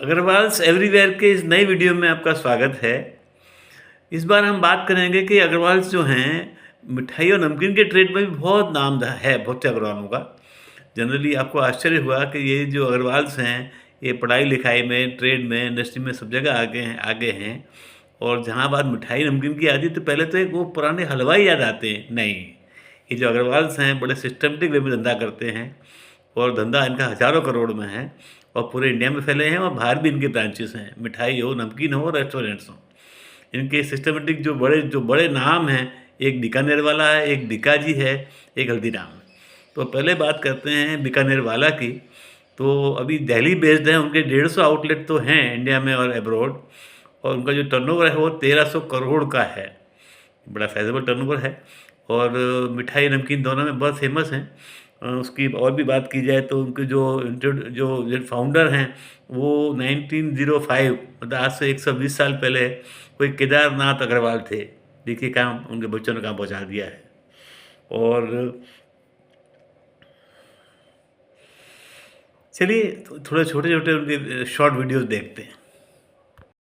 Agarwals everywhere के इस नई वीडियो में आपका स्वागत है। इस बार हम बात करेंगे कि अग्रवाल्स जो हैं मिठाई और नमकीन के ट्रेड में भी बहुत नाम है बहुत से अग्रवालों का। जनरली आपको आश्चर्य हुआ कि ये जो अग्रवाल्स हैं ये पढ़ाई लिखाई में, ट्रेड में, इंडस्ट्री में सब जगह आगे हैं। और जहाँ बात मिठाई नमकीन की आती है तो पहले तो एक वो पुराने हलवाई याद आते हैं। नहीं, ये जो अग्रवाल्स हैं बड़े सिस्टमेटिक वे में धंधा करते हैं और धंधा इनका हज़ारों करोड़ में है और पूरे इंडिया में फैले हैं और बाहर भी इनके ब्रांचेस हैं। मिठाई हो, नमकीन हो, रेस्टोरेंट्स हो, इनके सिस्टमेटिक जो बड़े नाम हैं, एक बीकानेर वाला है, एक बीकाजी है, एक हल्दीराम है। तो पहले बात करते हैं बीकानेर वाला की। तो अभी दिल्ली बेस्ड है, उनके 150 आउटलेट तो हैं इंडिया में और अब्रॉड, और उनका जो टर्नओवर है वो 1300 करोड़ का है। बड़ा फैज़ेबल टर्नओवर है और मिठाई नमकीन दोनों में बहुत फेमस हैं। उसकी और भी बात की जाए तो उनके जो फाउंडर हैं वो 1905 मतलब आज से 120 साल पहले कोई केदारनाथ अग्रवाल थे। देखिए कहाँ उनके बच्चों ने कहाँ पहुँचा दिया है। और चलिए थोड़े छोटे छोटे उनके शॉर्ट वीडियोस देखते हैं।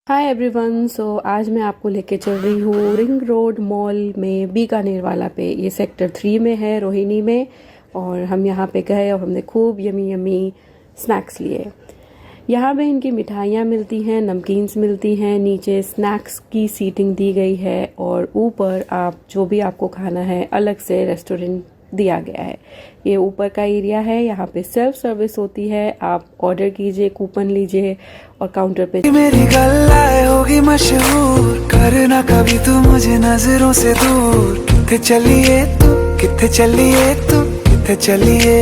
Hi everyone. आज मैं आपको लेके चल रही हूँ रिंग रोड मॉल में बीकानेर वाला पे। ये सेक्टर 3 में है, रोहिणी में। और हम यहाँ पे गए और हमने खूब यमी यमी स्नैक्स लिए। यहाँ पे इनकी मिठाइयाँ मिलती हैं, नमकीन्स मिलती हैं, नीचे स्नैक्स की सीटिंग दी गई है और ऊपर आप जो भी आपको खाना है अलग से रेस्टोरेंट दिया गया है। ये ऊपर का एरिया है, यहाँ पे सेल्फ सर्विस होती है। आप ऑर्डर कीजिए, कूपन लीजिए और काउंटर पे मेरी गल्लाए होगी मशहूर, करना कभी तू मुझे नजरों से दूर। किथे चलिए तू, किथे चलिए तू, किथे चलिए,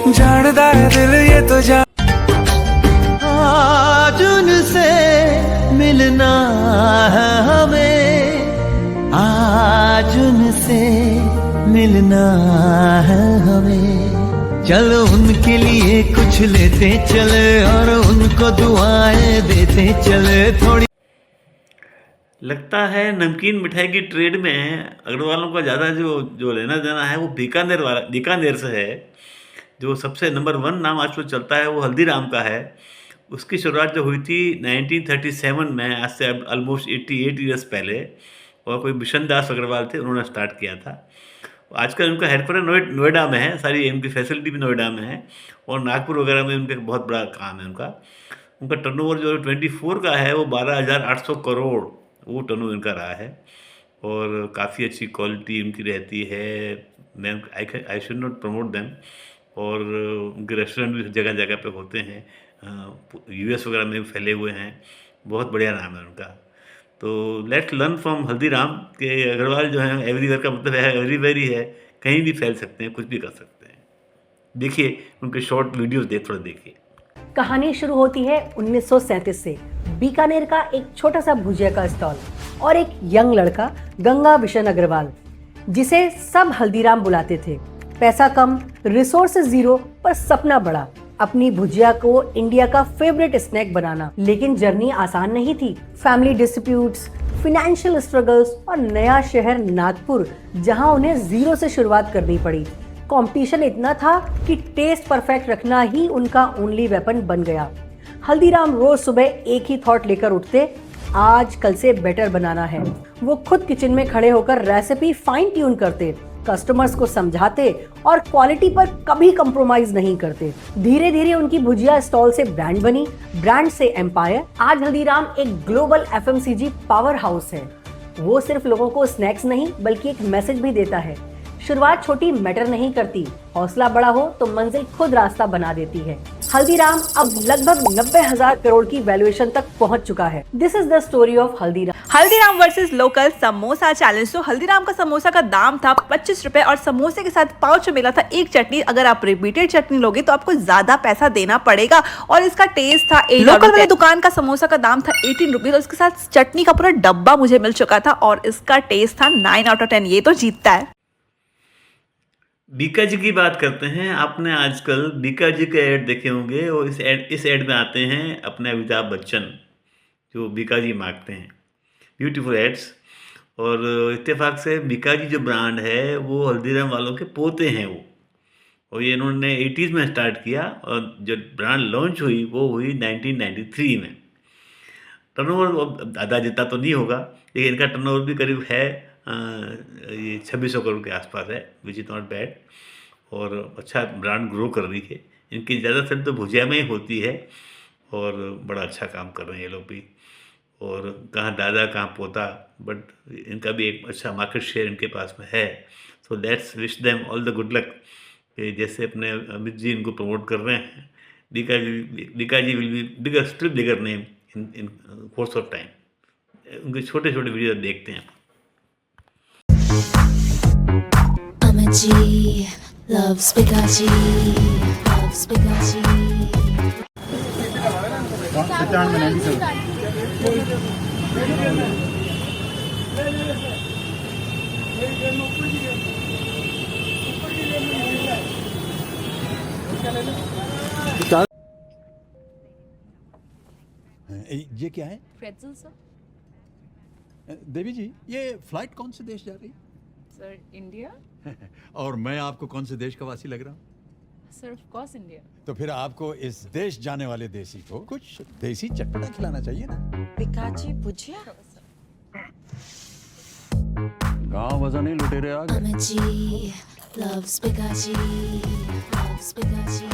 जानदा है दिल ये तो जान। आज उनसे मिलना है हमें, आज उनसे मिलना है हमें। चलो उनके लिए कुछ लेते चले और उनको दुआएं देते चले। थोड़ी लगता है नमकीन मिठाई की ट्रेड में अग्रवालों का ज़्यादा जो जो लेना देना है वो बीकानेर से है। जो सबसे नंबर 1 नाम आजकल चलता है वो हल्दीराम का है। उसकी शुरुआत जो हुई थी 1937 में, आज से ऑलमोस्ट 88 ईयर्स पहले, और कोई बिशन दास अग्रवाल थे, उन्होंने स्टार्ट किया था। आजकल उनका हेडक्वार्टर नोएडा में है, सारी इनकी फैसिलिटी भी नोएडा में है और नागपुर वगैरह में उनका बहुत बड़ा काम है उनका। उनका टर्नओवर जो 24 का है वो 12,800 करोड़ वो टर्नओवर इनका रहा है और काफ़ी अच्छी क्वालिटी उनकी रहती है। मैं I should not promote them. और उनके रेस्टोरेंट भी जगह जगह पे होते हैं, यूएस वगैरह में भी फैले हुए हैं। बहुत बढ़िया नाम है उनका। तो लेट्स लर्न फ्रॉम हल्दीराम के अग्रवाल जो हैं एवरीवेयर का मतलब है एवरीवेयर ही है, कहीं भी फैल सकते हैं, कुछ भी कर सकते हैं। देखिए उनके शॉर्ट वीडियोस थोड़ा देखिए। कहानी शुरू होती है 1937 से। बीकानेर का एक छोटा सा भुजिया का स्टॉल और एक यंग लड़का गंगा बिशन अग्रवाल, जिसे सब हल्दीराम बुलाते थे। पैसा कम, रिसोर्सेज जीरो, पर सपना बड़ा, अपनी भुजिया को इंडिया का फेवरेट स्नैक बनाना। लेकिन जर्नी आसान नहीं थी। फैमिली डिस्प्यूट्स, फाइनेंशियल स्ट्रगल्स और नया शहर नागपुर, जहां उन्हें जीरो से शुरुआत करनी पड़ी। कंपटीशन इतना था कि टेस्ट परफेक्ट रखना ही उनका ओनली वेपन बन गया। हल्दीराम रोज सुबह एक ही थॉट लेकर उठते, आज कल से बेटर बनाना है। वो खुद किचन में खड़े होकर रेसिपी फाइन ट्यून करते, कस्टमर्स को समझाते और क्वालिटी पर कभी कंप्रोमाइज नहीं करते। धीरे धीरे उनकी भुजिया स्टॉल से ब्रांड बनी, ब्रांड से एम्पायर। आज हल्दीराम एक ग्लोबल एफएमसीजी पावर हाउस है। वो सिर्फ लोगों को स्नैक्स नहीं बल्कि एक मैसेज भी देता है। शुरुआत छोटी मैटर नहीं करती, हौसला बड़ा हो तो मंजिल खुद रास्ता बना देती है। हल्दीराम अब लगभग 90,000 करोड़ की वैल्यूएशन तक पहुंच चुका है। This is the story of Haldiram. Haldiram versus local samosa challenge. तो हल्दीराम का समोसा का दाम था 25 रुपए और समोसे के साथ पाउच में मिला था एक चटनी। अगर आप रिपीटेड चटनी लोगे तो आपको ज्यादा पैसा देना पड़ेगा और इसका टेस्ट था लोकल वाले दुकान का समोसा का दाम था 18 रुपीज और इसके साथ चटनी का पूरा डब्बा मुझे मिल चुका था और इसका टेस्ट था 9 आउट ऑफ 10। ये तो जीतता है। बीका जी की बात करते हैं। आपने आजकल बीका जी के ऐड देखे होंगे और इस ऐड में आते हैं अपने अमिताभ बच्चन, जो बीका जी मांगते हैं। Beautiful ads. और इत्तेफाक से बीका जी जो ब्रांड है वो हल्दीराम वालों के पोते हैं। वो और ये इन्होंने 80s में स्टार्ट किया और जो ब्रांड लॉन्च हुई वो हुई 1993 में। टर्नओवर आधा जितना तो नहीं होगा, लेकिन इनका टर्नओवर भी करीब है ये 2600 करोड़ के आसपास है, विच इज़ नॉट बैड। और अच्छा ब्रांड ग्रो कर रही है। इनकी ज़्यादा सेल तो भुजिया में ही होती है और बड़ा अच्छा काम कर रहे हैं ये लोग भी। और कहाँ दादा कहाँ पोता, बट इनका भी एक अच्छा मार्केट शेयर इनके पास में है। So let's wish them all the good luck. जैसे अपने अमित जी इनको प्रमोट कर रहे हैं, Deeka ji will be bigger, still bigger name in course of time. उनके छोटे छोटे वीडियो देखते हैं। Amit G loves Bikaji, loves Bikaji. ये क्या है प्रेटज़ल सर। देवी जी, ये फ्लाइट कौन से देश जा रही सर इंडिया। और मैं आपको कौन से देश का वासी लग रहा हूँ? Sir of course India. तो फिर आपको इस देश जाने वाले देसी को कुछ देसी चटपटा खिलाना चाहिए ना। बिकाजी भुजिया। गाँव वजह नहीं, लुटेरे आ गए। Amit G loves Bikaji, loves Bikaji.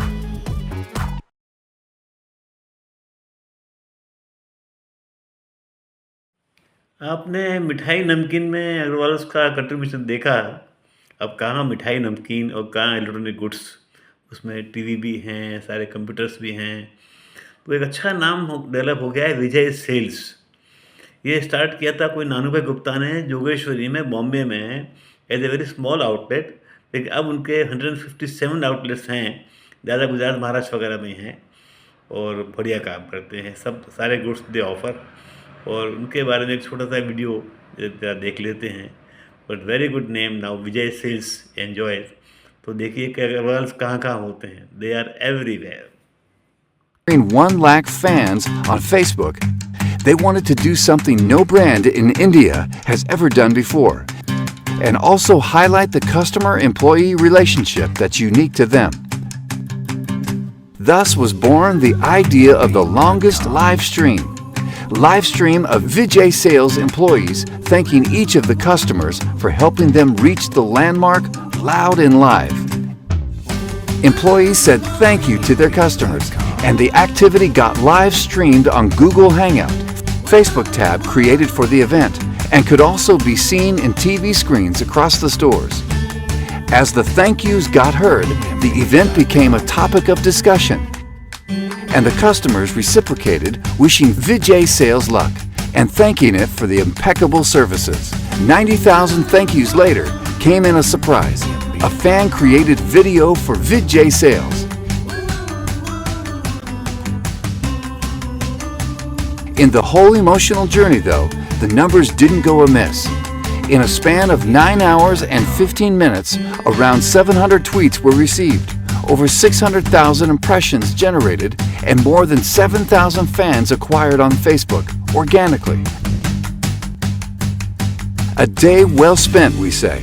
आपने मिठाई नमकीन में अग्रवाल्स का कंट्रीब्यूशन देखा। अब कहाँ मिठाई नमकीन और कहाँ इलेक्ट्रॉनिक गुड्स, उसमें टीवी भी हैं, सारे कंप्यूटर्स भी हैं। तो एक अच्छा नाम डेवलप हो गया है विजय सेल्स। ये स्टार्ट किया था कोई नानू भाई गुप्ता ने जोगेश्वरी में, बॉम्बे में, as a very small outlet. लेकिन अब उनके 157 आउटलेट्स हैं, ज़्यादा गुजरात महाराष्ट्र वगैरह में हैं और बढ़िया काम करते हैं। सब सारे गुड्स दे ऑफर। और उनके बारे में एक छोटा सा वीडियो देख लेते हैं। But very good name now, Vijay Sales enjoy. तो देखिए कि अग्रवाल्स कहाँ कहाँ होते हैं। They are everywhere. 1 lakh fans on Facebook. They wanted to do something no brand in India has ever done before, and also highlight the customer-employee relationship that's unique to them. Thus was born the idea of the longest live stream of Vijay Sales employees thanking each of the customers for helping them reach the landmark loud and live. Employees said thank you to their customers, and the activity got live streamed on Google Hangout, Facebook tab created for the event, and could also be seen in TV screens across the stores. As the thank yous got heard, the event became a topic of discussion, and the customers reciprocated, wishing Vijay Sales luck and thanking it for the impeccable services. 90,000 thank yous later came in a surprise. A fan-created video for Vijay Sales. In the whole emotional journey, though, the numbers didn't go amiss. In a span of 9 hours and 15 minutes, around 700 tweets were received, over 600,000 impressions generated, and more than 7,000 fans acquired on Facebook, organically. A day well spent, we say.